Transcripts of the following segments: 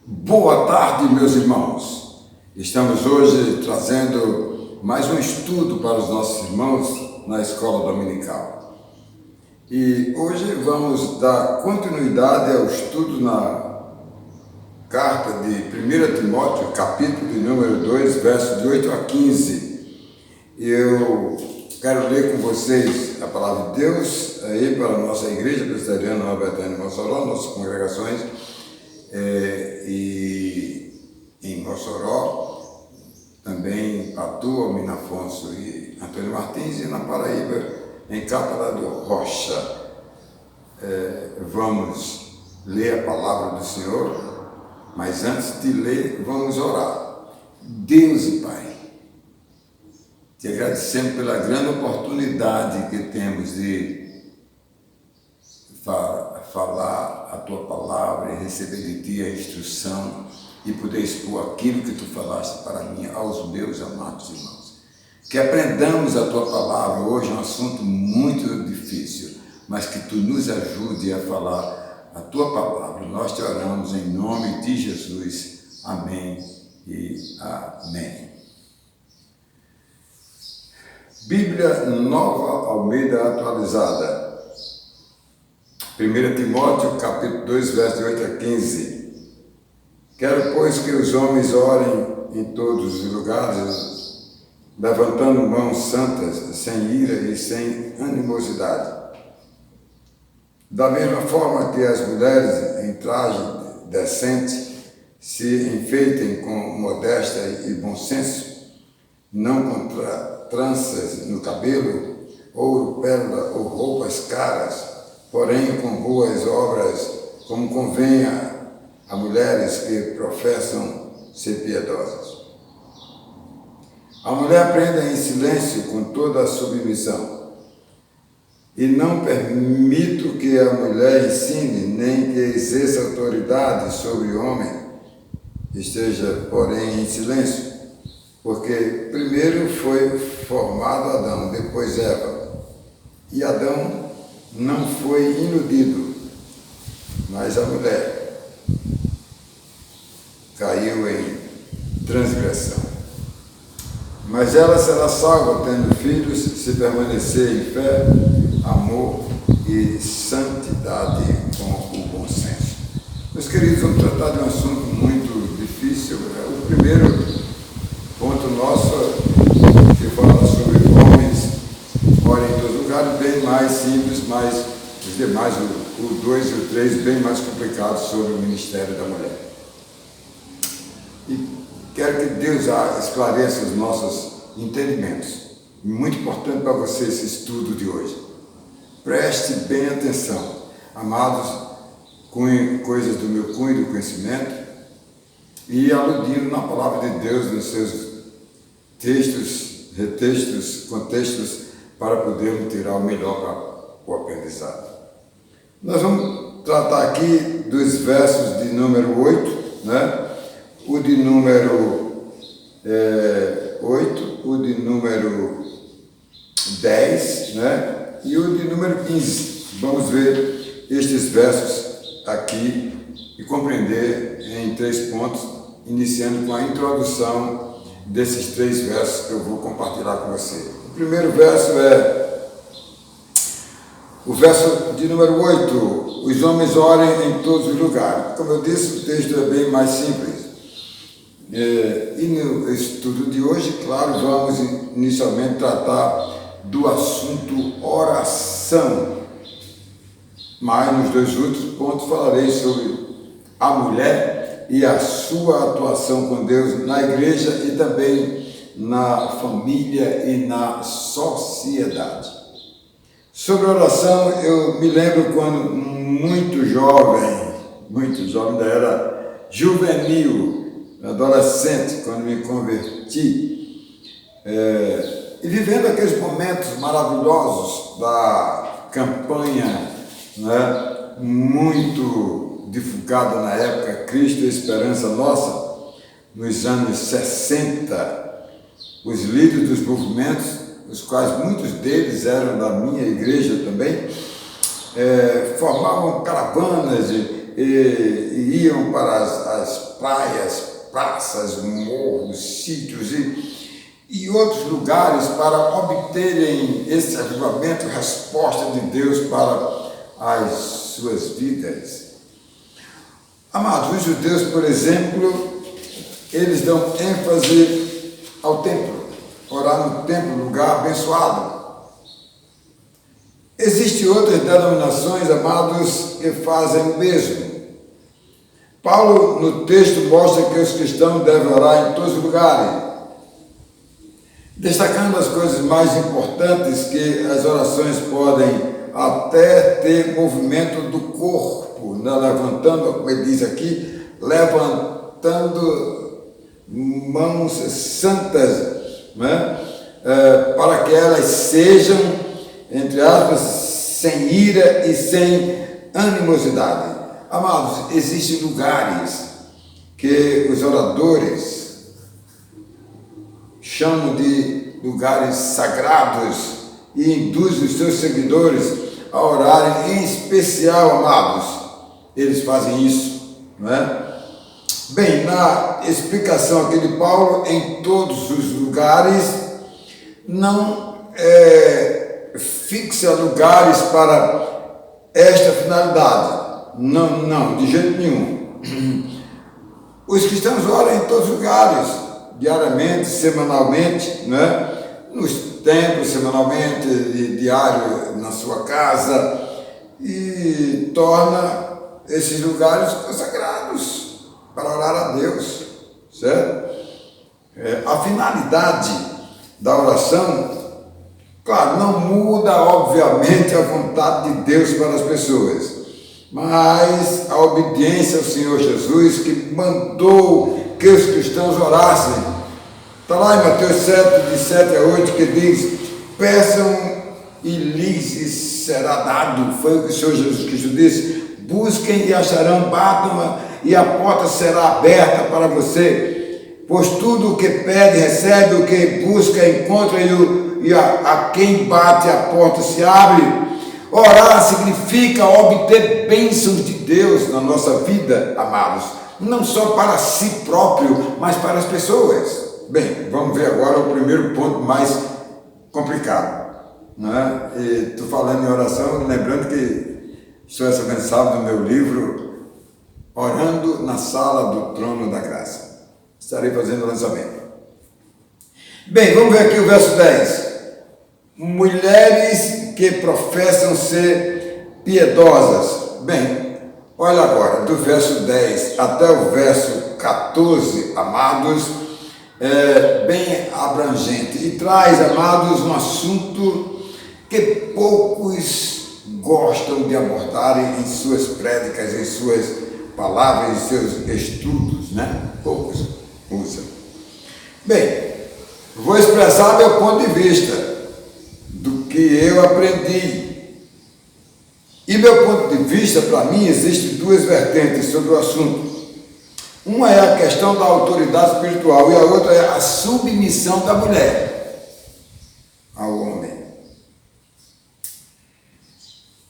Boa tarde, meus irmãos. Estamos hoje trazendo mais um estudo para os nossos irmãos na escola dominical. E hoje vamos dar continuidade ao estudo na carta de 1 Timóteo, capítulo de número 2, versos de 8 a 15. Eu quero ler com vocês a palavra de Deus aí para a nossa igreja presbiteriana Nova Betânia, Mossoró, nossas congregações. E em Mossoró, também Patu, Almina Afonso e Antônio Martins, e na Paraíba, em Capela do Rocha. Vamos ler a palavra do Senhor, mas antes de ler, vamos orar. Deus e Pai, te agradecemos pela grande oportunidade que temos de falar a tua palavra e receber de ti a instrução e poder expor aquilo que tu falaste para mim aos meus amados irmãos. Que aprendamos a tua palavra. Hoje é um assunto muito difícil, mas que tu nos ajude a falar a tua palavra. Nós te oramos em nome de Jesus. Amém e amém. Bíblia Nova Almeida Atualizada. 1 Timóteo, capítulo 2, versos de 8 a 15. Quero, pois, que os homens orem em todos os lugares, levantando mãos santas, sem ira e sem animosidade. Da mesma forma que as mulheres em traje decente se enfeitem com modéstia e bom senso, não com tranças no cabelo, ouro, pérola ou roupas caras, porém com boas obras, como convém a mulheres que professam ser piedosas. A mulher aprenda em silêncio com toda a submissão, e não permito que a mulher ensine, nem que exerça autoridade sobre o homem, esteja, porém, em silêncio, porque primeiro foi formado Adão, depois Eva, e Adão não foi iludido, mas a mulher caiu em transgressão. Mas ela será salva tendo filhos, se permanecer em fé, amor e santidade com o bom senso. Meus queridos, vamos tratar de um assunto muito difícil. O primeiro ponto nosso que fala sobre homens orem em todo lugar, bem mais simples, mas os demais, o 2 e o 3, bem mais complicados sobre o ministério da mulher. E quero que Deus esclareça os nossos entendimentos. Muito importante para você esse estudo de hoje. Preste bem atenção, amados, com coisas do meu cunho e do conhecimento, e aludindo na palavra de Deus, nos seus textos, retextos, contextos, para podermos tirar o melhor para o aprendizado. Nós vamos tratar aqui dos versos de número 8, né? O de número 8, o de número 10, né? E o de número 15. Vamos ver estes versos aqui e compreender em 3 pontos, iniciando com a introdução desses 3 versos que eu vou compartilhar com você. O primeiro verso é o verso de número 8. Os homens orem em todos os lugares. Como eu disse, o texto é bem mais simples. E no estudo de hoje, claro, vamos inicialmente tratar do assunto oração. Mas nos 2 outros pontos falarei sobre a mulher e a sua atuação com Deus na igreja e também na família e na sociedade. Sobre oração, eu me lembro quando muito jovem, ainda era juvenil, adolescente, quando me converti, e vivendo aqueles momentos maravilhosos da campanha, né, muito divulgada na época, Cristo e Esperança Nossa, nos anos 60, os líderes dos movimentos, os quais muitos deles eram da minha igreja também, formavam caravanas e iam para as praias, praças, morros, sítios e outros lugares para obterem esse avivamento, resposta de Deus para as suas vidas. Amados, os judeus, por exemplo, eles dão ênfase ao templo, orar no templo, lugar abençoado. Existem outras denominações, amados, que fazem o mesmo. Paulo, no texto, mostra que os cristãos devem orar em todos os lugares, destacando as coisas mais importantes, que as orações podem até ter movimento do corpo, né? Levantando, como ele diz aqui, levantando mãos santas, né? Para que elas sejam, entre aspas, sem ira e sem animosidade. Amados, existem lugares que os oradores chamam de lugares sagrados e induzem os seus seguidores a orarem, em especial, amados, eles fazem isso, não é? Bem, na explicação aqui de Paulo, em todos os lugares, não fixa lugares para esta finalidade. Não, de jeito nenhum. Os cristãos oram em todos os lugares, diariamente, semanalmente, né? Nos templos, semanalmente, diário na sua casa, e torna esses lugares consagrados para orar a Deus, certo? A finalidade da oração, claro, não muda, obviamente, a vontade de Deus para as pessoas, mas a obediência ao Senhor Jesus, que mandou que os cristãos orassem. Está lá em Mateus 7, de 7 a 8, que diz: peçam e lhes será dado. Foi o que o Senhor Jesus Cristo disse: busquem e acharão, batam e a porta será aberta para você. Pois tudo o que pede, recebe, o que busca, encontra, e a quem bate a porta se abre. Orar significa obter bênçãos de Deus na nossa vida, amados, não só para si próprio, mas para as pessoas. Bem, vamos ver agora o primeiro ponto mais complicado, né? Estou falando em oração, lembrando que estou essa mensagem do meu livro Orando na Sala do Trono da Graça. Estarei fazendo o lançamento. Bem, vamos ver aqui o verso 10. Mulheres que professam ser piedosas. Bem, olha agora, do verso 10 até o verso 14, amados, bem abrangente, e traz, amados, um assunto que poucos gostam de abordarem em suas prédicas, em suas palavras, em seus estudos, né? Poucos usam. Bem, vou expressar meu ponto de vista do que eu aprendi. E meu ponto de vista, para mim, existem duas vertentes sobre o assunto. Uma é a questão da autoridade espiritual e a outra é a submissão da mulher ao homem.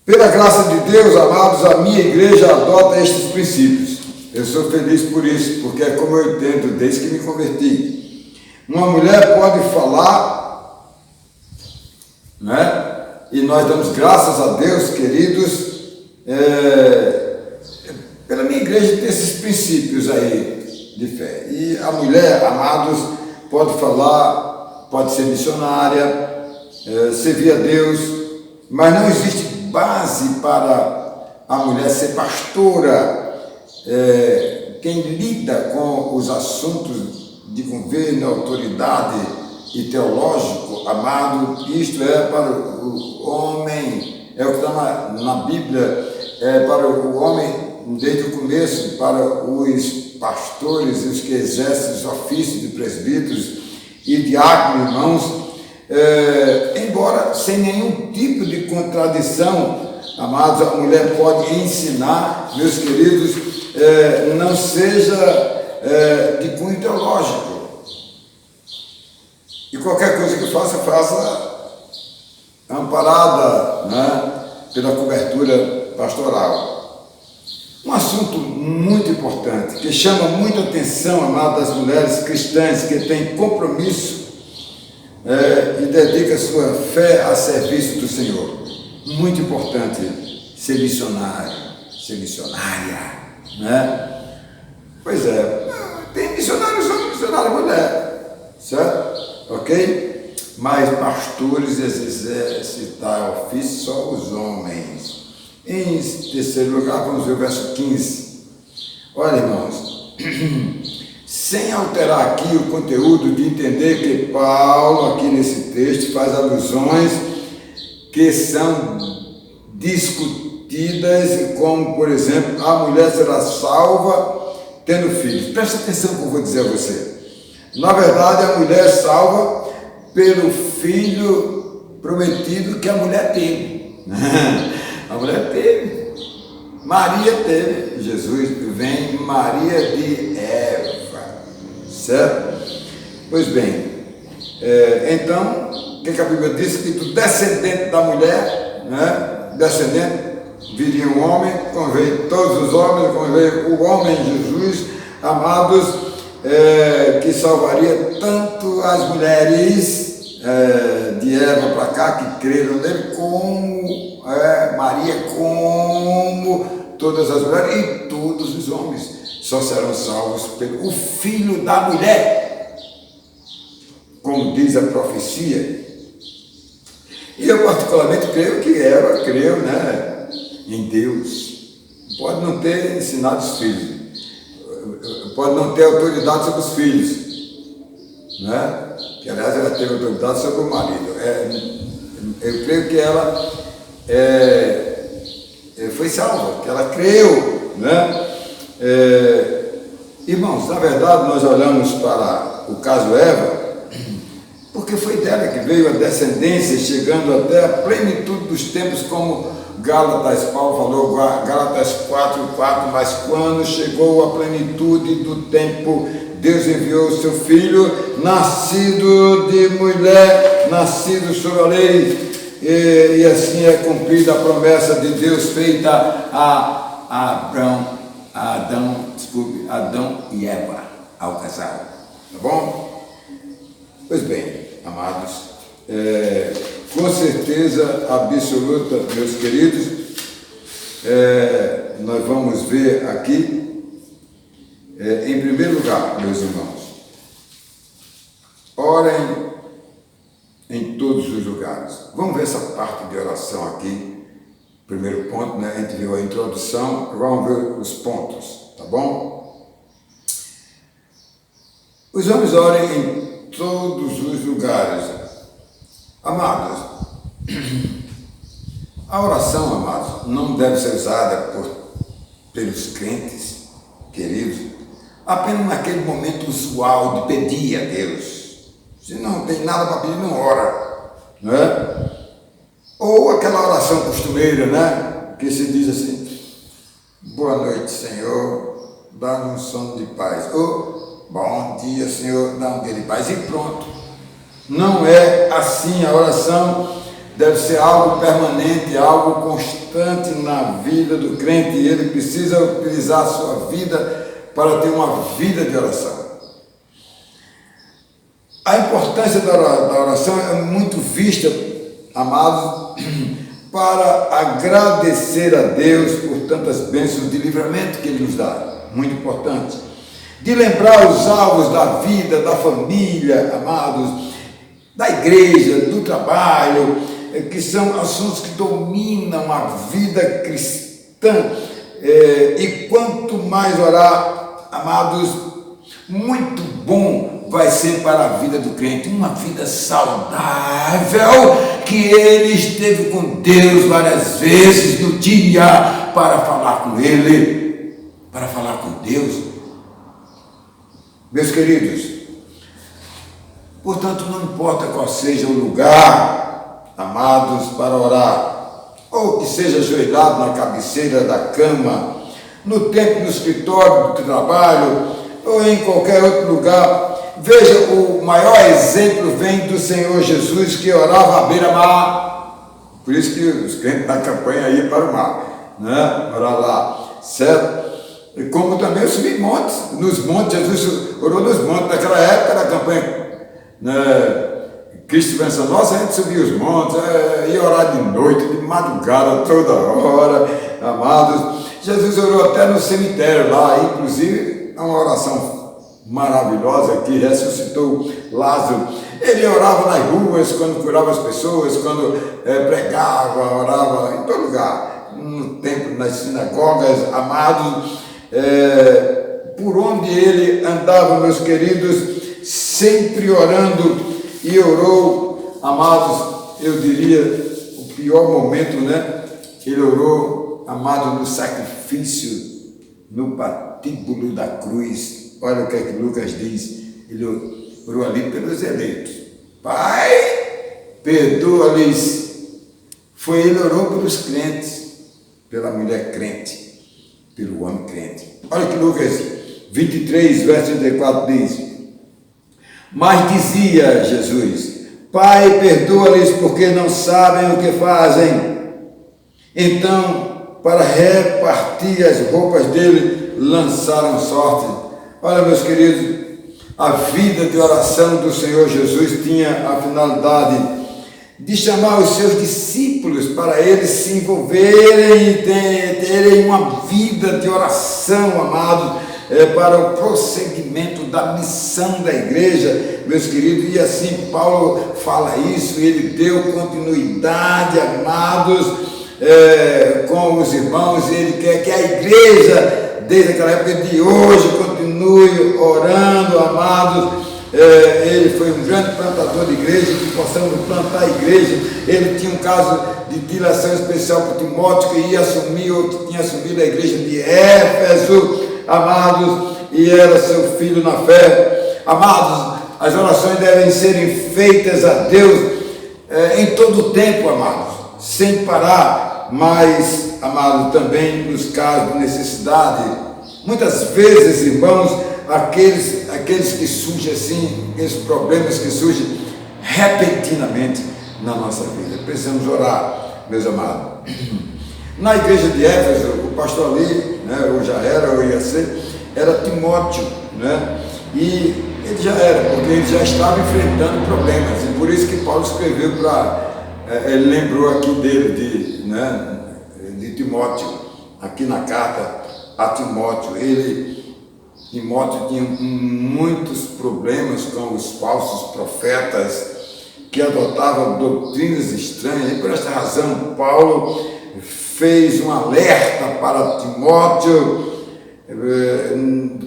Pela graça de Deus, amados, a minha igreja adota estes princípios. Eu sou feliz por isso, porque é como eu entendo desde que me converti. Uma mulher pode falar, né? E nós damos graças a Deus, queridos, pela minha igreja tem esses princípios aí de fé. E a mulher, amados, pode falar, pode ser missionária, servir a Deus, mas não existe base para a mulher ser pastora. Quem lida com os assuntos de governo, autoridade e teológico, amado, isto é para o homem, é o que está na Bíblia, para o homem desde o começo, para os pastores e os que exercem os ofícios de presbíteros e diáconos, irmãos, embora sem nenhum tipo de contradição, amados, a mulher pode ensinar, meus queridos, não seja de cunho teológico. E qualquer coisa que faça amparada, né, pela cobertura pastoral. Um assunto muito importante, que chama muita atenção, amado, das mulheres cristãs que têm compromisso e dedicam sua fé a serviço do Senhor. Muito importante ser missionário, ser missionária, né? Pois é, tem missionários homens, missionária mulher, certo? Ok? Mas pastores exercitar ofício só os homens. Em terceiro lugar, vamos ver o verso 15. Olha, irmãos, sem alterar aqui o conteúdo de entender que Paulo, aqui nesse texto, faz alusões que são discutidas, como, por exemplo, a mulher será salva tendo filhos. Preste atenção no que eu vou dizer a você. Na verdade, a mulher é salva pelo filho prometido que a mulher teve. A mulher teve, Maria teve, Jesus vem Maria de Eva, certo? Pois bem, então, o que a Bíblia diz? Que do descendente da mulher, né, descendente, viria um homem, convém todos os homens, convém o homem Jesus, amados, que salvaria tanto as mulheres de Eva para cá, que creram nele, como Maria, como todas as mulheres e todos os homens só serão salvos pelo filho da mulher, como diz a profecia. E eu particularmente creio que Eva creu, né, em Deus. Pode não ter ensinado os filhos, pode não ter autoridade sobre os filhos, né? Que aliás ela teve autoridade sobre o marido. Eu creio que ela foi salva, que ela creu, né? Irmãos, na verdade nós olhamos para o caso Eva, porque foi dela que veio a descendência, chegando até a plenitude dos tempos, como Gálatas, Paulo falou, Gálatas 4:4, mas quando chegou a plenitude do tempo, Deus enviou o seu filho, nascido de mulher, nascido sob a lei, e assim é cumprida a promessa de Deus feita a Adão e Eva, ao casal. Tá bom? Pois bem, amados, com certeza absoluta, meus queridos, nós vamos ver aqui, em primeiro lugar, meus irmãos, orem em todos os lugares. Vamos ver essa parte de oração aqui. Primeiro ponto, né? A gente viu a introdução, vamos ver os pontos, tá bom? Os homens orem em todos os lugares. Amados, a oração, amados, não deve ser usada pelos crentes, queridos, apenas naquele momento usual de pedir a Deus. Se não tem nada para pedir, não ora, né? Ou aquela oração costumeira, né? Que se diz assim: boa noite, Senhor, dá-me um sono de paz. Ou bom dia, Senhor, dá um dia de paz. E pronto. Não é assim. A oração deve ser algo permanente, algo constante na vida do crente. E ele precisa utilizar a sua vida para ter uma vida de oração. A importância da oração é muito vista, amados, para agradecer a Deus por tantas bênçãos de livramento que Ele nos dá. Muito importante. De lembrar os alvos da vida, da família, amados, da igreja, do trabalho, que são assuntos que dominam a vida cristã. E quanto mais orar, amados, muito bom vai ser para a vida do crente, uma vida saudável, que ele esteve com Deus várias vezes no dia para falar com Ele, para falar com Deus. Meus queridos, portanto, não importa qual seja o lugar, amados, para orar, ou que seja ajoelhado na cabeceira da cama, no templo, no escritório do trabalho, ou em qualquer outro lugar. Veja, o maior exemplo vem do Senhor Jesus, que orava à beira-mar. Por isso que os crentes da campanha iam para o mar, né? Orar lá. certo? E como também subir montes, nos montes, Jesus orou nos montes, naquela época da campanha, né? Cristo pensa, nossa, a gente subia os montes, ia orar de noite, de madrugada, toda hora, amados. Jesus orou até no cemitério lá, inclusive, é uma oração maravilhosa que ressuscitou Lázaro. Ele orava nas ruas, quando curava as pessoas, quando pregava, orava em todo lugar, no templo, nas sinagogas, amados. Por onde ele andava, meus queridos, sempre orando. E orou, amados, eu diria, o pior momento, né? Ele orou, amado, no sacrifício, no patíbulo da cruz. Olha o que é que Lucas diz. Ele orou ali pelos eleitos. Pai, perdoa-lhes. Ele orou pelos crentes, pela mulher crente, pelo homem crente. Olha que Lucas 23, verso 34 diz. Mas dizia Jesus, Pai, perdoa-lhes porque não sabem o que fazem. Então, para repartir as roupas dele, lançaram sorte. Olha, meus queridos, a vida de oração do Senhor Jesus tinha a finalidade de chamar os seus discípulos para eles se envolverem e terem uma vida de oração, amados, para o prosseguimento da missão da igreja, meus queridos. E assim Paulo fala isso, ele deu continuidade, amados, com os irmãos. Ele quer que a igreja, desde aquela época de hoje, continue orando, amados. Ele foi um grande plantador de igreja, que possamos plantar a igreja. Ele tinha um caso de dilação especial para Timóteo, que ia assumir, ou que tinha assumido a igreja de Éfeso, amados, e era seu filho na fé. Amados, as orações devem serem feitas a Deus em todo o tempo, amados, sem parar, mas, amados, também nos casos de necessidade. Muitas vezes, irmãos, aqueles que surgem assim, aqueles problemas que surgem repentinamente na nossa vida, precisamos orar, meus amados. Na igreja de Éfeso, o pastor ali, né, ou já era, ou ia ser, era Timóteo, né? E ele já era, porque ele já estava enfrentando problemas, e por isso que Paulo escreveu ele lembrou aqui dele, de Timóteo, aqui na carta a Timóteo. Timóteo tinha muitos problemas com os falsos profetas que adotavam doutrinas estranhas, e por esta razão Paulo fez um alerta para Timóteo,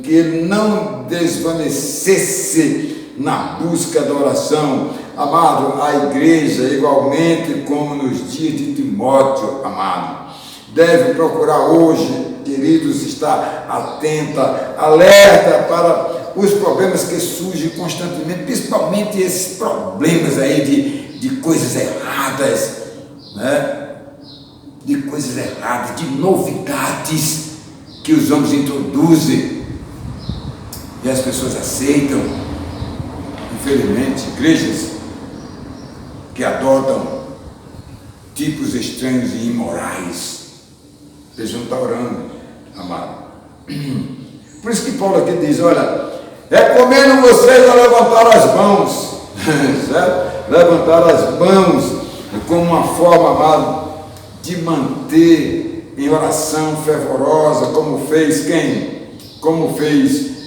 que ele não desvanecesse na busca da oração. Amado, a igreja, igualmente como nos dias de Timóteo, amado, deve procurar hoje, queridos, estar atenta, alerta para os problemas que surgem constantemente, principalmente esses problemas aí de coisas erradas, né? De coisas erradas, de novidades que os homens introduzem e as pessoas aceitam. Infelizmente, igrejas que adotam tipos estranhos e imorais, eles não estão orando, amado. Por isso que Paulo aqui diz, olha, recomendo vocês a levantar as mãos, certo? Levantar as mãos como uma forma, amado, de manter em oração fervorosa, como fez quem? Como fez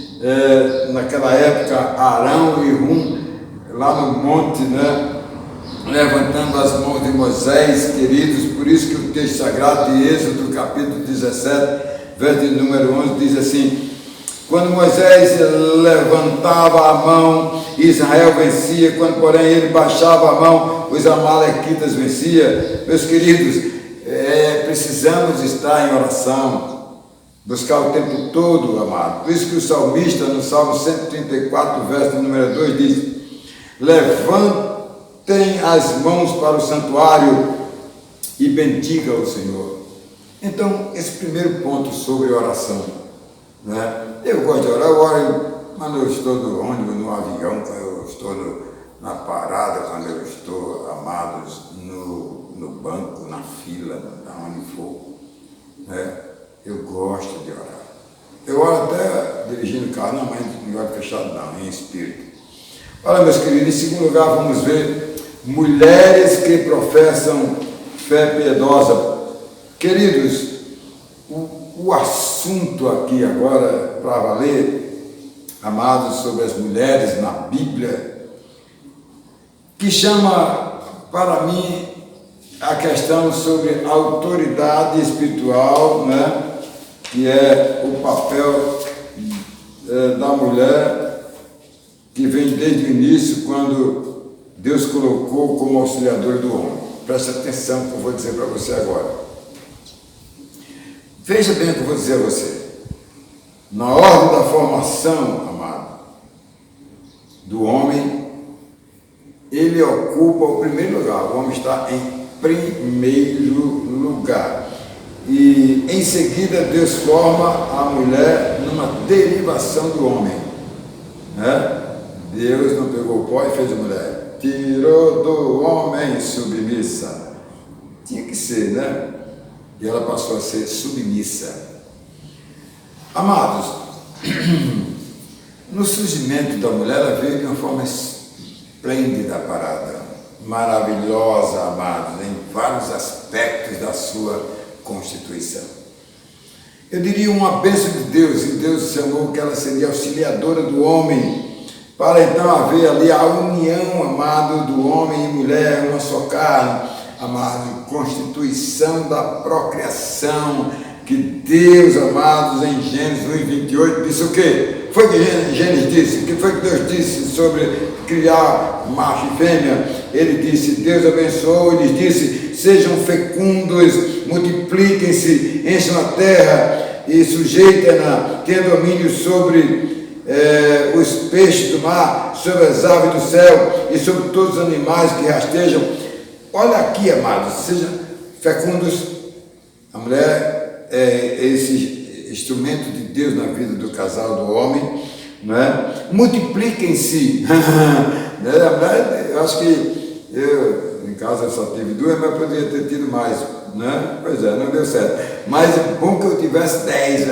naquela época Arão e Rum, lá no monte, né? Levantando as mãos de Moisés, queridos. Por isso que o texto sagrado de Êxodo, capítulo 17, verso de número 11, diz assim: quando Moisés levantava a mão, Israel vencia. Quando, porém, ele baixava a mão, os amalequitas venciam. Meus queridos, precisamos estar em oração, buscar o tempo todo, amado. Por isso que o salmista, no Salmo 134, verso de número 2, diz: levantem as mãos para o santuário e bendiga o Senhor. Então, esse primeiro ponto sobre oração, né? Eu gosto de orar, eu oro quando eu estou no ônibus, no avião, quando eu estou na parada, quando eu estou, amados, no banco, na fila, onde for, né? Eu gosto de orar. Eu oro até dirigindo o carro, não, mas não olho fechado não, em espírito. Olha, meus queridos, em segundo lugar, vamos ver mulheres que professam fé piedosa. Queridos, o assunto aqui agora, para valer, amados, sobre as mulheres na Bíblia, que chama para mim a questão sobre autoridade espiritual, né? Que é o papel da mulher, que vem desde o início, quando Deus colocou como auxiliadora do homem. Preste atenção no que eu vou dizer para você agora. Veja bem o que eu vou dizer a você. Na ordem da formação, amado, do homem, ele ocupa o primeiro lugar. O homem está em primeiro lugar. E em seguida Deus forma a mulher numa derivação do homem, né? Deus não pegou o pó e fez a mulher, tirou do homem submissa. Tinha que ser, né? E ela passou a ser submissa. Amados, no surgimento da mulher, ela veio de uma forma esplêndida, parada, maravilhosa, amados, em vários aspectos da sua constituição. Eu diria uma bênção de Deus, e Deus chamou que ela seria auxiliadora do homem, para então haver ali a união, amado, do homem e mulher, uma só carne, amado, constituição da procriação, que Deus, amados, em Gênesis 1:28, disse o quê? Foi que Gênesis disse? O que foi que Deus disse sobre criar macho e fêmea? Ele disse, Deus abençoou e lhes disse, sejam fecundos, multipliquem-se, encham a terra e sujeitem-na, tenham domínio sobre os peixes do mar, sobre as aves do céu e sobre todos os animais que rastejam. Olha aqui, amados, sejam fecundos. A mulher é esse instrumento de Deus na vida do casal, do homem, não é? Multipliquem-se. Eu acho que em casa eu só tive 2, mas eu poderia ter tido mais, né? Pois é, não deu certo. Mas é bom que eu tivesse 10,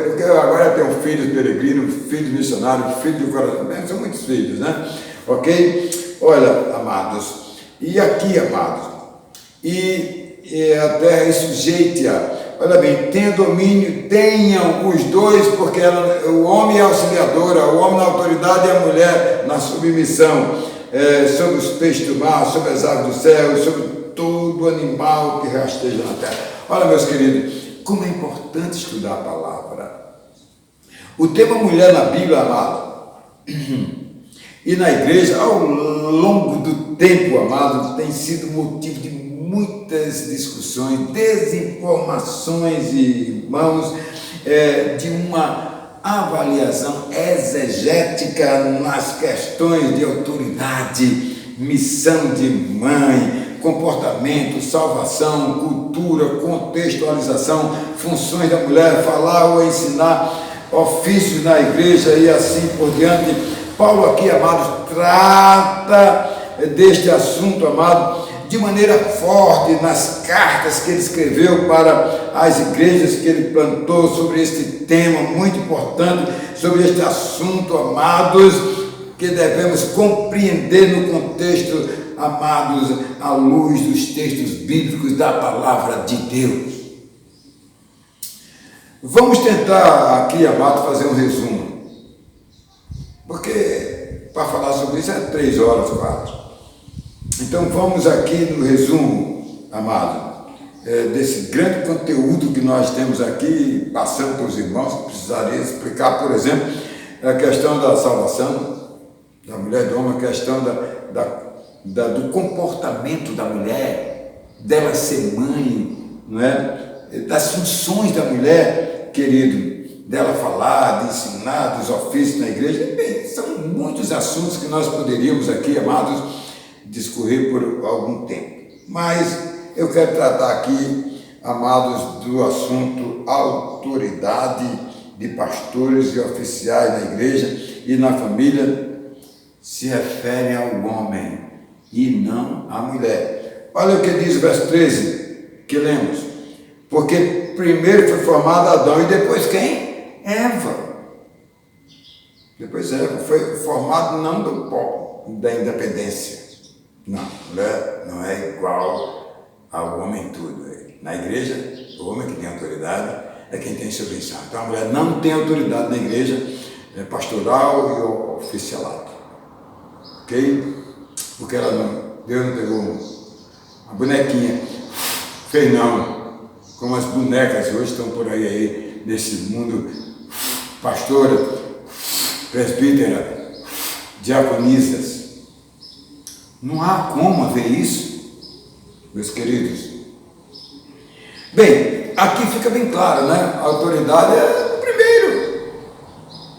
porque eu agora tenho filhos peregrinos, filhos missionários, filhos do coração, são muitos filhos, né? Ok? Olha, amados, e aqui, amados, e a terra sujeite-a. Olha bem, tenha domínio, tenham os dois, porque o homem é auxiliadora, o homem na autoridade e a mulher na submissão, sobre os peixes do mar, sobre as aves do céu, sobre todo animal que rasteja na terra. Olha, meus queridos, como é importante estudar a palavra. O tema mulher na Bíblia, amado, e na igreja, ao longo do tempo, amado, tem sido motivo de muitas discussões, desinformações, irmãos, de uma avaliação exegética nas questões de autoridade, missão de mãe, comportamento, salvação, cultura, contextualização, funções da mulher, falar ou ensinar, ofícios na igreja e assim por diante. Paulo aqui, amados, trata deste assunto, amado, de maneira forte nas cartas que ele escreveu para as igrejas que ele plantou sobre este tema muito importante, sobre este assunto, amados, que devemos compreender no contexto, amados, à luz dos textos bíblicos da palavra de Deus. Vamos tentar aqui, amado, fazer um resumo, porque para falar sobre isso é 3 horas, 4. Então vamos aqui no resumo, amado, desse grande conteúdo que nós temos aqui, passando para os irmãos, que precisaria explicar, por exemplo, a questão da salvação da mulher e do homem, a questão do comportamento da mulher, dela ser mãe, não é? Das funções da mulher, querido, dela falar, de ensinar, dos ofícios na igreja. Bem, são muitos assuntos que nós poderíamos aqui, amados, discorrer por algum tempo, mas eu quero tratar aqui, amados, do assunto autoridade de pastores e oficiais na igreja e na família, se referem ao homem e não à mulher. Olha o que diz o verso 13, que lemos, porque primeiro foi formado Adão e depois quem? Eva. Depois Eva foi formado não do pó, da independência. Não, mulher não é igual ao homem tudo. Na igreja, o homem que tem autoridade é quem tem submissão. Então a mulher não tem autoridade na igreja pastoral e oficialato. Ok? Porque ela não, Deus não pegou uma bonequinha, fez não, como as bonecas hoje estão por aí nesse mundo, pastora, presbítera, diaconisas. Não há como haver isso, meus queridos. Bem, aqui fica bem claro, né? A autoridade é o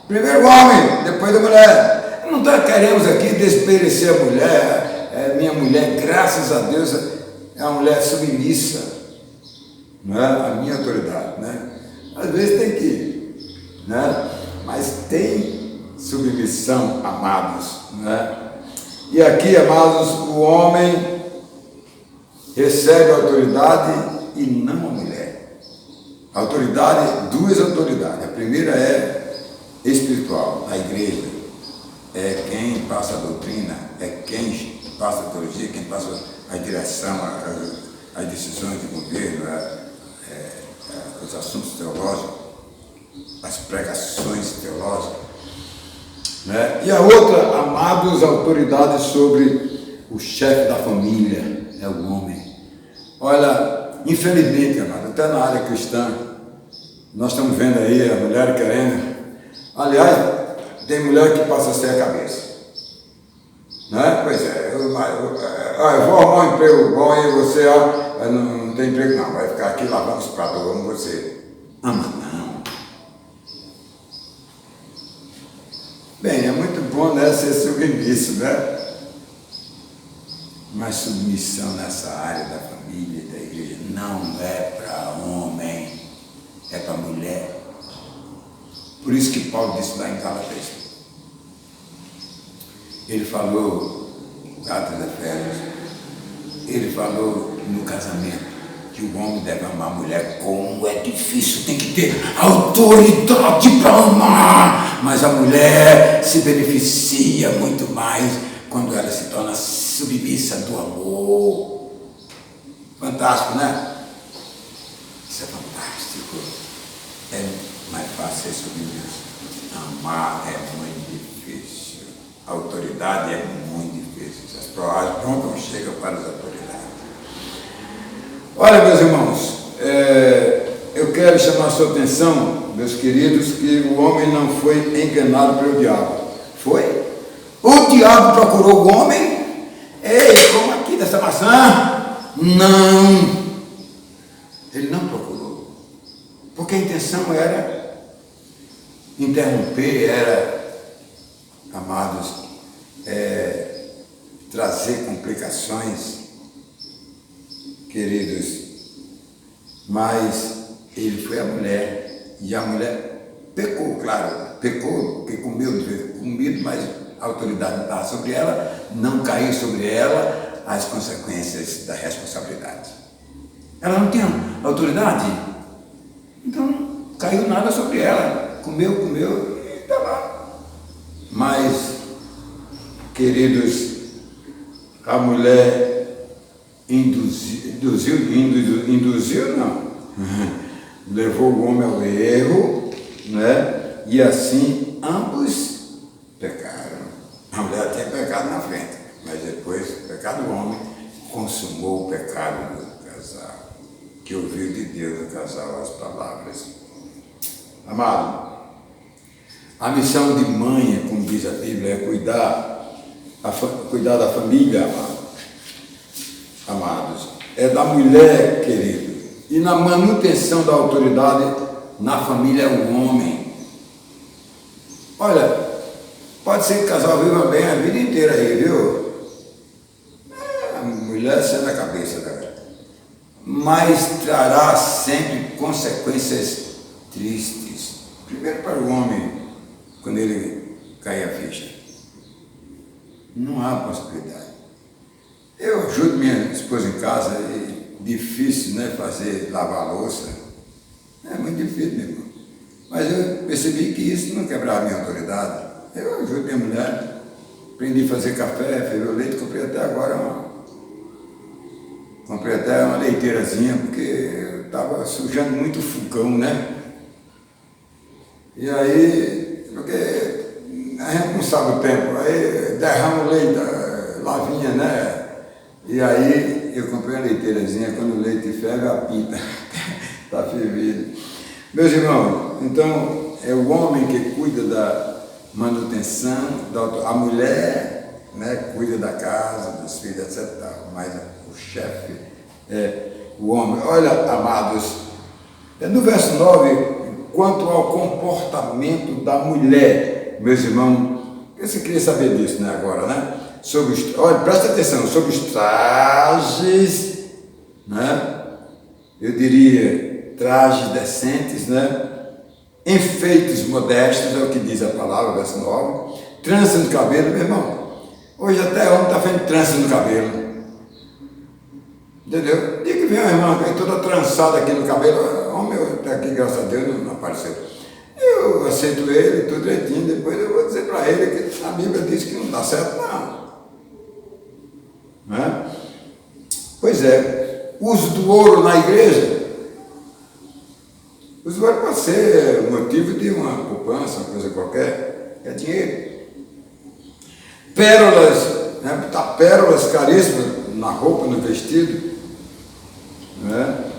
primeiro homem, depois da mulher. Não queremos aqui desmerecer a mulher. Minha mulher, graças a Deus, é uma mulher submissa, não é? A minha autoridade, né? Às vezes tem que, né? Mas tem submissão, amados, né? E aqui, amados, o homem recebe a autoridade e não a mulher. A autoridade, duas autoridades. A primeira é espiritual, a igreja. É quem passa a doutrina, é quem passa a teologia, quem passa a direção, as decisões de governo, os assuntos teológicos, as pregações teológicas. Né? E a outra, amados, autoridade sobre o chefe da família, é o homem. Olha, infelizmente, amado, até na área cristã, nós estamos vendo aí a mulher querendo. Aliás, tem mulher que passa a ser a cabeça. Né? Pois é, eu vou arrumar um emprego bom e você não tem emprego não, vai ficar aqui lavando os pratos, eu amo você. Ama não. Bem, é muito bom, né, ser submisso, né? Mas submissão nessa área da família e da igreja não é para homem, é para mulher. Por isso que Paulo disse lá em Gálatas. Ele falou, Gálatas Efésios, ele falou no casamento, que o homem deve amar a mulher como é difícil, tem que ter autoridade para amar, mas a mulher se beneficia muito mais quando ela se torna submissa do amor. Fantástico, né? Isso é fantástico. É mais fácil ser submisso. Amar é muito difícil. A autoridade é muito difícil. As provas não chegam para as autoridades. Olha, meus irmãos, eu quero chamar a sua atenção, meus queridos, que o homem não foi enganado pelo diabo. Foi? O diabo procurou o homem. Ei, como aqui dessa maçã? Não. Ele não procurou. Porque a intenção era interromper, era, amados, trazer complicações, queridos. Mas ele foi a mulher, e a mulher pecou, claro, pecou, porque comeu, mas a autoridade não estava sobre ela, não caiu sobre ela as consequências da responsabilidade. Ela não tinha autoridade, então não caiu nada sobre ela, comeu e está lá. Mas, queridos, a mulher induziu não, levou o homem ao erro, né? E assim ambos pecaram. A mulher tinha pecado na frente, mas depois o pecado do homem consumou o pecado do casal, que ouviu de Deus do casal as palavras. Amado, a missão de mãe, como diz a Bíblia, é cuidar da família, amados, é da mulher, querido, e na manutenção da autoridade na família é o homem. Olha, pode ser que o casal viva bem a vida inteira aí, viu? A mulher sendo a cabeça dela, mas trará sempre consequências tristes. Primeiro para o homem, quando ele cai a ficha. Não há possibilidade. Eu ajudo minha esposa em casa, é difícil, né, lavar a louça, É muito difícil, meu irmão. Mas eu percebi que isso não quebrava a minha autoridade. Eu ajudei a mulher, aprendi a fazer café, ferver o leite, comprei até uma leiteirazinha, porque eu estava sujando muito o fogão, né? E aí, porque a gente não sabe o tempo, aí derrama o leite, lá vinha, né? E aí eu comprei uma leiteirazinha, quando o leite ferve, apita, está fervido. Meus irmãos, então é o homem que cuida da manutenção, a mulher, né, cuida da casa, dos filhos, etc. Mas o chefe é o homem. Olha, amados, no verso 9, quanto ao comportamento da mulher, meus irmãos, você queria saber disso, né, agora, né? Olha, presta atenção, sobre os trajes, né? Eu diria trajes decentes, né? Enfeites modestos, é o que diz a palavra, verso 9. Trança no cabelo, meu irmão. Hoje até homem está fazendo trança no cabelo. Entendeu? Dia que vem uma irmã toda trançada aqui no cabelo, homem, até aqui, graças a Deus, não apareceu. Eu aceito ele, tudo direitinho, depois eu vou dizer para ele que a Bíblia diz que não dá certo, não. Né? Pois é, uso do ouro na igreja. O uso do ouro pode ser motivo de uma poupança, uma coisa qualquer, é dinheiro. Pérolas, né? Botar pérolas caríssimas na roupa, no vestido, né?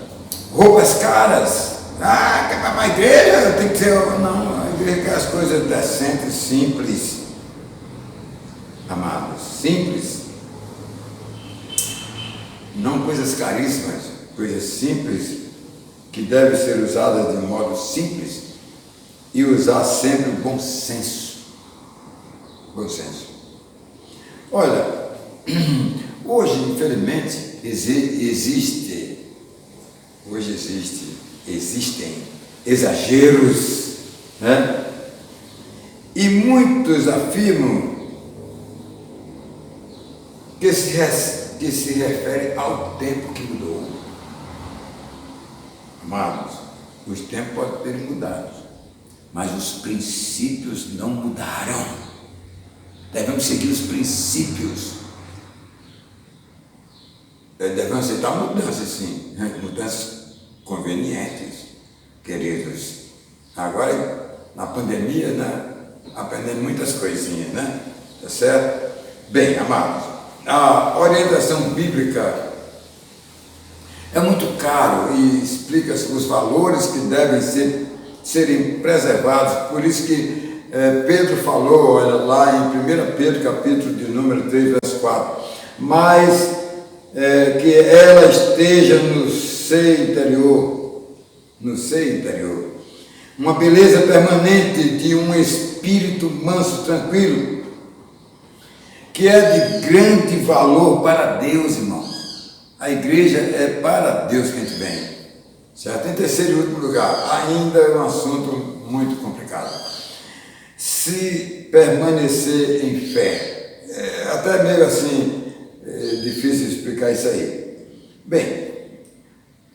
Roupas caras. Ah, quer para a igreja? Tem que ser. Não, a igreja quer as coisas decentes, simples. Amados, simples. Não coisas caríssimas, coisas simples, que devem ser usadas de modo simples e usar sempre o bom senso. Bom senso. Olha, hoje, infelizmente, existem exageros, né? E muitos afirmam que se refere ao tempo que mudou. Amados, os tempos podem ter mudado, mas os princípios não mudaram. Devemos seguir os princípios. Devemos aceitar mudanças, sim, né? Mudanças convenientes, queridos. Agora, na pandemia, né? Aprendendo muitas coisinhas, né? Tá certo? Bem, amados, a orientação bíblica é muito caro e explica os valores que devem serem preservados. Por isso que Pedro falou, olha lá em 1 Pedro, capítulo de número 3, verso 4, mas que ela esteja no seio interior, uma beleza permanente de um espírito manso, tranquilo, que é de grande valor para Deus, irmãos. A igreja é para Deus que a gente vem, certo? Em terceiro e último lugar, ainda é um assunto muito complicado. Se permanecer em fé, até meio assim, difícil explicar isso aí. Bem,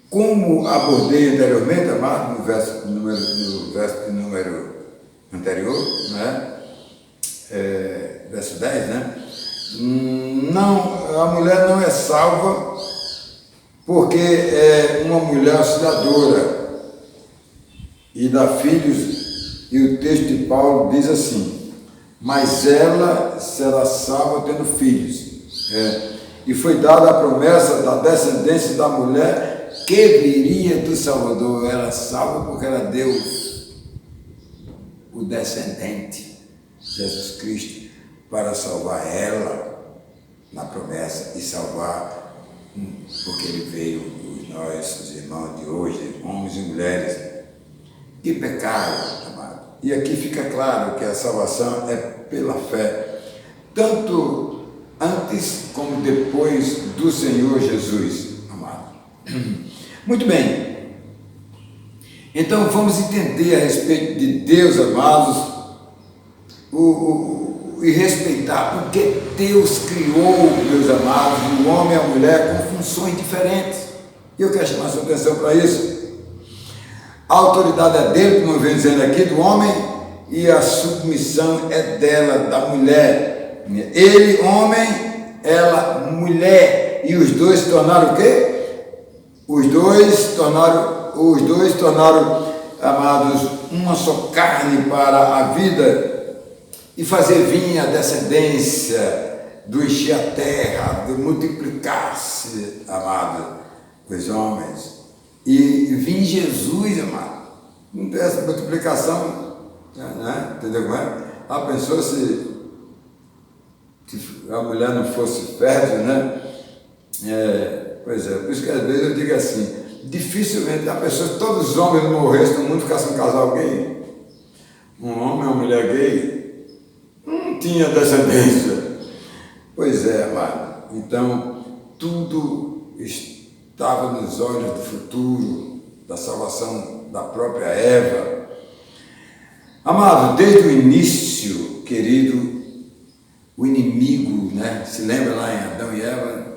como abordei anteriormente, amado, no verso número anterior, né? Verso 10, né? Não, a mulher não é salva porque é uma mulher auxiliadora e dá filhos, e o texto de Paulo diz assim: mas ela será salva tendo filhos. E foi dada a promessa da descendência da mulher que viria do Salvador. Ela salva porque ela deu o descendente, Jesus Cristo, para salvar ela na promessa e salvar, porque ele veio, nós, os irmãos de hoje, homens e mulheres, que pecaram, amado. E aqui fica claro que a salvação é pela fé, tanto antes como depois do Senhor Jesus, amado. Muito bem. Então vamos entender a respeito de Deus, amados, e respeitar, porque Deus criou, meus amados, o homem e a mulher com funções diferentes. E eu quero chamar a sua atenção para isso. A autoridade é dele, como vem dizendo aqui, do homem, e a submissão é dela, da mulher. Ele, homem, ela, mulher. E os dois se tornaram o quê? Os dois tornaram, amados, uma só carne para a vida, e fazer vir a descendência do encher a terra, do multiplicar-se, amado, os homens. E vim Jesus, amado. Não tem essa multiplicação, né? Entendeu como é? A pessoa, se a mulher não fosse fértil, né? Pois é, por isso que às vezes eu digo assim, dificilmente a pessoa, todos os homens não morressem no mundo ficassem um casal gay. Um homem ou uma mulher gay não tinha descendência. Pois é, amado. Então, tudo estava nos olhos do futuro, da salvação da própria Eva. Amado, desde o início, querido, o inimigo, né? Se lembra lá em Adão e Eva,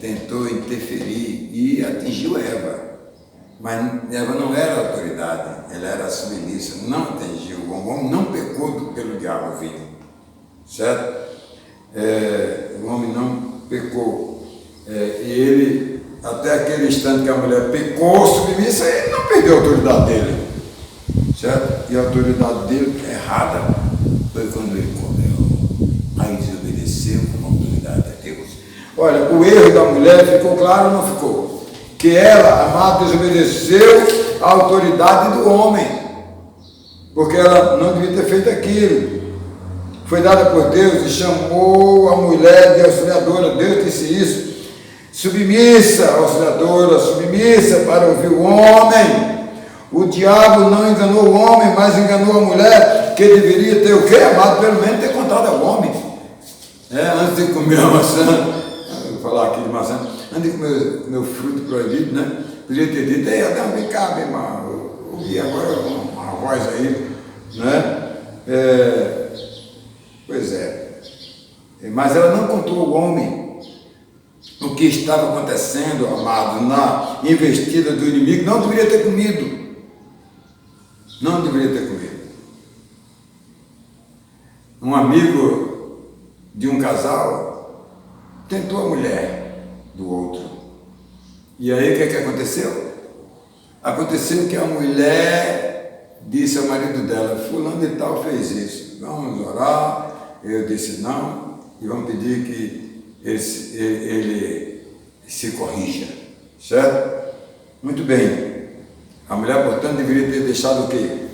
tentou interferir e atingiu Eva. Mas Eva não era autoridade, ela era submissa, não atingiu. O homem não pecou pelo diabo vindo, certo? O homem não pecou. E ele, até aquele instante que a mulher pecou, submissa, ele não perdeu a autoridade dele, certo? E a autoridade dele, errada, foi quando ele comeu. Aí desobedeceu com a autoridade de Deus. Olha, o erro da mulher ficou claro ou não ficou? Que ela, amada, desobedeceu a autoridade do homem, porque ela não devia ter feito aquilo. Foi dada por Deus e chamou a mulher de auxiliadora. Deus disse isso. Submissa, auxiliadora, submissa para ouvir o homem. O diabo não enganou o homem, mas enganou a mulher, que deveria ter o quê, amado? Pelo menos ter contado ao homem. Antes de comer a maçã, vou falar aqui de maçã, antes de comer meu fruto proibido, né? Podia ter dito, ei, Adão, vem cá, meu irmão, eu ouvi agora uma voz aí, né? Pois é. Mas ela não contou ao homem o que estava acontecendo, amado, na investida do inimigo. Não deveria ter comido. Não deveria ter comido. Um amigo de um casal tentou a mulher do outro. E aí o que aconteceu? Aconteceu que a mulher disse ao marido dela, fulano de tal fez isso, vamos orar. Eu disse não, e vamos pedir que ele se corrija, certo? Muito bem. A mulher, portanto, deveria ter deixado o quê?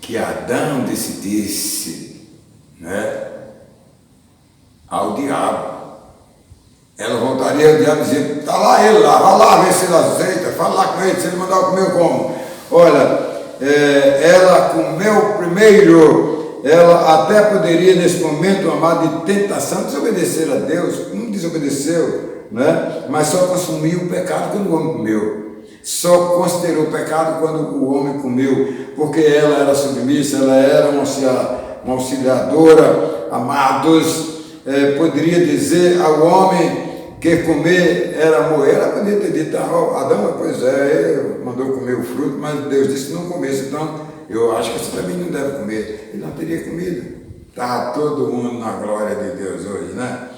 Que Adão decidisse, né? Ao diabo. Ela voltaria ao diabo e dizia, está lá ele lá, vai lá ver se ele aceita, fala lá com ele, se ele mandar eu comer, eu como. Olha, ela comeu primeiro. Ela até poderia, nesse momento, amado, de tentação, desobedecer a Deus. Não desobedeceu, né? Mas só consumiu o pecado quando o homem comeu. Só considerou o pecado quando o homem comeu, porque ela era submissa, ela era uma auxiliadora, amados. Poderia dizer ao homem que comer era morrer. Ela poderia ter dito, Adão, pois ele mandou comer o fruto, mas Deus disse que não comesse, então eu acho que você também não deve comer. Ele não teria comido. Estava todo mundo na glória de Deus hoje, né?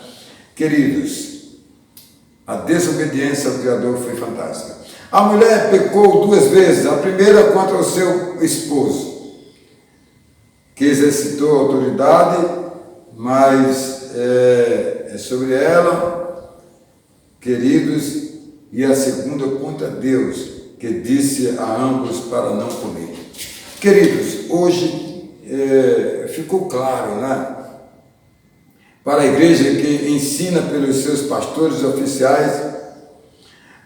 Queridos, a desobediência ao Criador foi fantástica. A mulher pecou duas vezes. A primeira contra o seu esposo, que exercitou a autoridade, mas é sobre ela, queridos, e a segunda contra Deus, que disse a ambos para não comer. Queridos, hoje ficou claro, né? Para a igreja que ensina pelos seus pastores e oficiais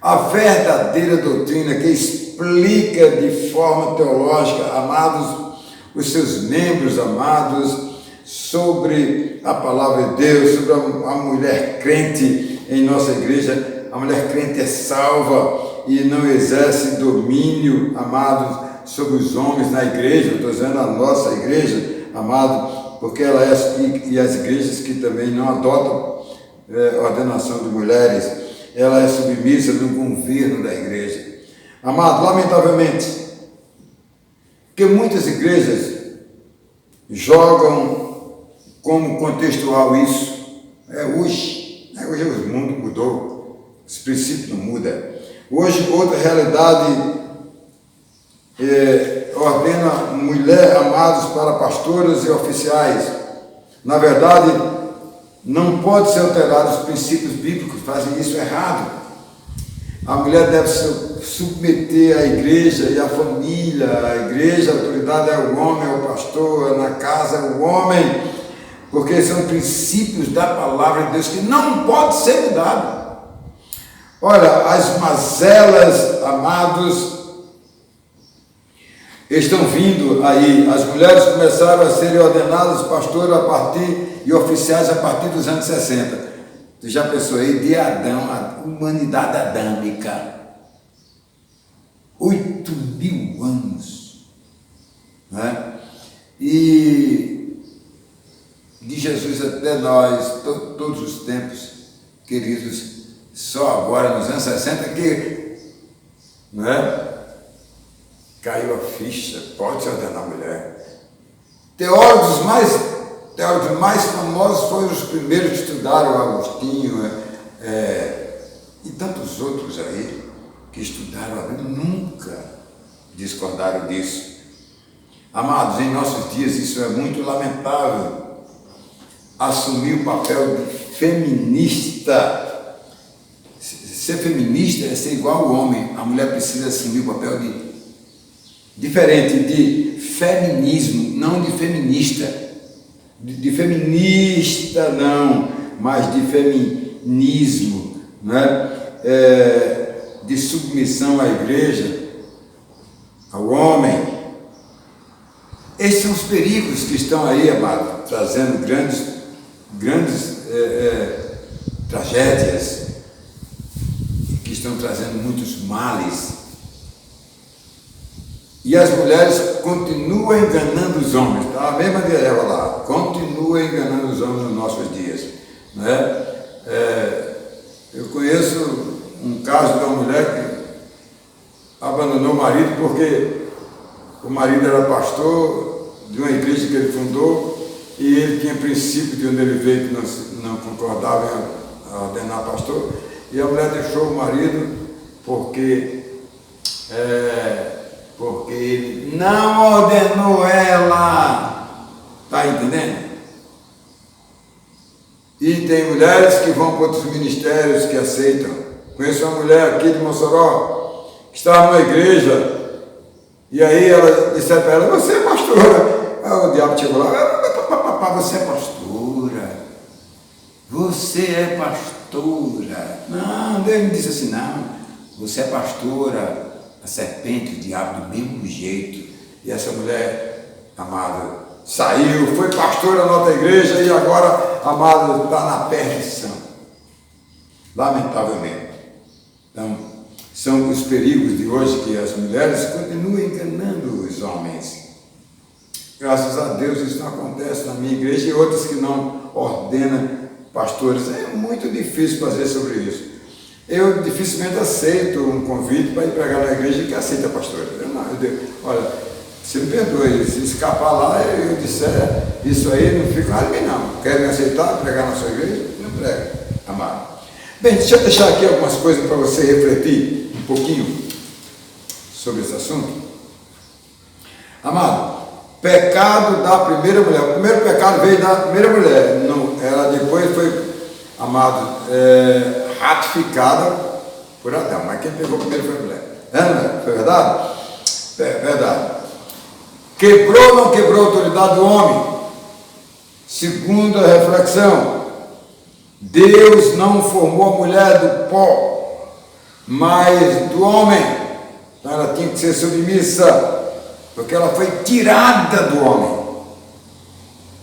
a verdadeira doutrina, que explica de forma teológica, amados, os seus membros amados, sobre a palavra de Deus, sobre a mulher crente em nossa igreja. A mulher crente é salva e não exerce domínio, amados, sobre os homens na igreja. Estou dizendo a nossa igreja, amado, porque ela e as igrejas que também não adotam ordenação de mulheres, ela é submissa no governo da igreja. Amado, lamentavelmente, Porque muitas igrejas jogam como contextual isso. Hoje o mundo mudou, esse princípio não muda. Hoje outra realidade ordena mulher amados para pastoras e oficiais. Na verdade, não pode ser alterado os princípios bíblicos, fazem isso errado. A mulher deve se submeter à igreja e à família. A igreja, a autoridade é o homem, é o pastor, na casa é o homem, porque são princípios da palavra de Deus que não pode ser mudado. Olha, as mazelas, amados, estão vindo aí. As mulheres começaram a serem ordenadas pastoras e oficiais a partir dos anos 60. Tu já pensou aí de Adão, a humanidade adâmica? 8.000 anos. Né? E de Jesus até nós, todos os tempos, queridos, só agora nos anos 60 que, né, caiu a ficha, pode se ordenar a mulher. Teólogos mais famosos foram os primeiros que estudaram Agostinho e tantos outros aí que estudaram a Bíblia, nunca discordaram disso. Amados, em nossos dias isso é muito lamentável. Assumir o papel de feminista. Ser feminista é ser igual ao homem. A mulher precisa assumir o papel diferente de feminismo, não de feminista. De feminista não, mas de feminismo, né? De submissão à igreja, ao homem. Esses são os perigos que estão aí, amado, trazendo grandes tragédias, que estão trazendo muitos males. E as mulheres continuam enganando os homens, tá? A mesma direva lá, continua enganando os homens nos nossos dias, né? Eu conheço um caso de uma mulher que abandonou o marido porque o marido era pastor de uma igreja que ele fundou e ele tinha princípio de onde ele veio que não concordava em ordenar pastor, e a mulher deixou o marido porque ele não ordenou ela. Está entendendo? E tem mulheres que vão para outros ministérios que aceitam. Conheço uma mulher aqui de Mossoró que estava numa igreja e aí ela disse para ela: você é pastora. Aí o diabo chegou lá: você é pastora, você é pastora. Não, Deus me disse assim: não, você é pastora. A serpente, o diabo, do mesmo jeito. E essa mulher, amada, saiu, foi pastora na outra igreja e agora, amada, está na perdição. Lamentavelmente. Então, são os perigos de hoje que as mulheres continuam enganando os homens. Graças a Deus isso não acontece na minha igreja e outras que não ordenam pastores. É muito difícil fazer sobre isso. Eu dificilmente aceito um convite para ir pregar na igreja que aceita pastor. Olha, você me perdoe, se escapar lá e eu disser isso aí, não fica ali não. Quer me aceitar, pregar na sua igreja? Não prega, amado. Bem, deixa eu deixar aqui algumas coisas para você refletir um pouquinho sobre esse assunto. Amado, pecado da primeira mulher. O primeiro pecado veio da primeira mulher. Não, ela depois foi, amado, ratificada por Adão, mas quem pegou primeiro foi a mulher. Não é? Foi verdade? Verdade. Quebrou ou não quebrou a autoridade do homem? Segundo a reflexão, Deus não formou a mulher do pó, mas do homem. Então ela tinha que ser submissa, porque ela foi tirada do homem,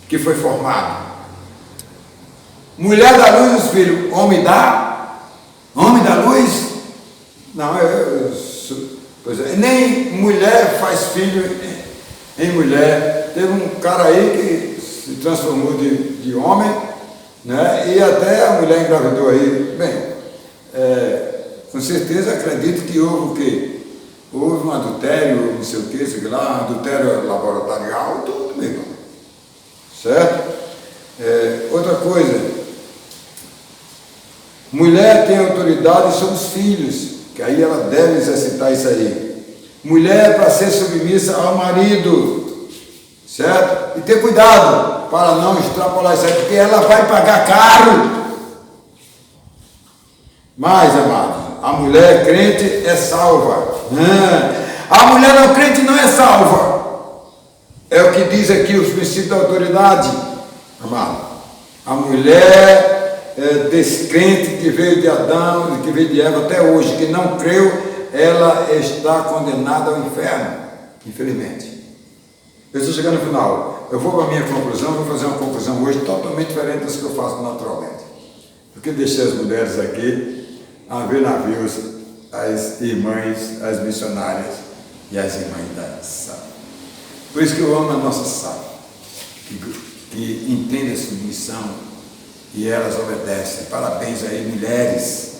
que foi formado. Mulher dá luz aos filhos, homem dá? Homem da luz? Não, pois é, nem mulher faz filho em mulher. Teve um cara aí que se transformou de homem, né? E até a mulher engravidou aí. Bem, com certeza acredito que houve o quê? houve um adultério, não sei o que, sei lá, adultério laboratorial, tudo bem, certo? Outra coisa, mulher tem autoridade sobre os filhos, que aí ela deve exercitar isso aí. Mulher é para ser submissa ao marido, certo? E ter cuidado para não extrapolar isso aí, porque ela vai pagar caro. Mas, amados, a mulher crente é salva. A mulher não crente não é salva. É o que diz aqui os princípios da autoridade, amado. A mulher descrente que veio de Adão, que veio de Eva até hoje, que não creu, ela está condenada ao inferno, infelizmente. Eu estou chegando no final. Eu vou para a minha conclusão, vou fazer uma conclusão hoje totalmente diferente das que eu faço naturalmente. Porque deixei as mulheres aqui a ver navios, as irmãs, as missionárias e as irmãs da Sá. Por isso que eu amo a nossa Sá, que entende a submissão e elas obedecem. Parabéns aí, mulheres.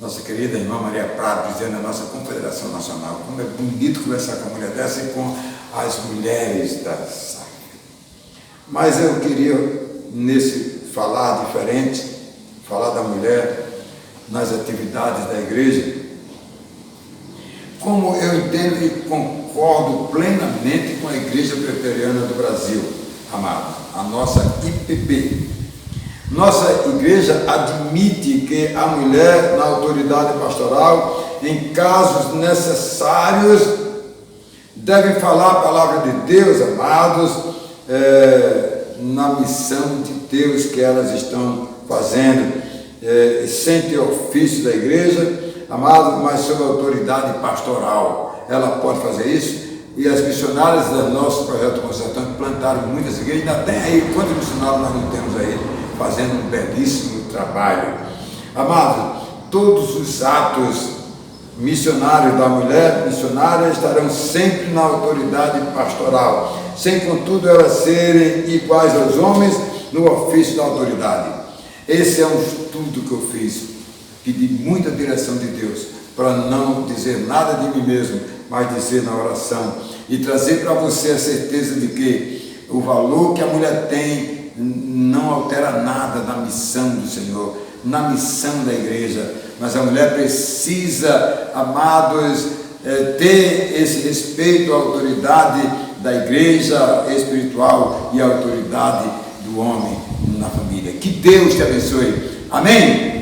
Nossa querida irmã Maria Prado, presidente da nossa Confederação Nacional. Como é bonito conversar com a mulher dessa e com as mulheres da Sá. Mas eu queria, nesse falar diferente, falar da mulher nas atividades da igreja, como eu entendo e concordo plenamente com a Igreja Presbiteriana do Brasil, amado, a nossa IPB. Nossa igreja admite que a mulher na autoridade pastoral, em casos necessários, deve falar a palavra de Deus, amados, na missão de Deus que elas estão fazendo, sem ter ofício da igreja, amado, mas sob autoridade pastoral. Ela pode fazer isso, e as missionárias do nosso projeto Consertante plantaram muitas igrejas, ainda tem aí, quantos missionários nós não temos aí, fazendo um belíssimo trabalho. Amado, todos os atos missionários da mulher missionária estarão sempre na autoridade pastoral, sem contudo elas serem iguais aos homens no ofício da autoridade. Esse é um estudo que eu fiz, pedi muita direção de Deus, para não dizer nada de mim mesmo, mas dizer na oração, e trazer para você a certeza de que o valor que a mulher tem não altera nada na missão do Senhor, na missão da igreja, mas a mulher precisa, amados, ter esse respeito à autoridade da igreja espiritual e à autoridade do homem na família. Que Deus te abençoe. Amém?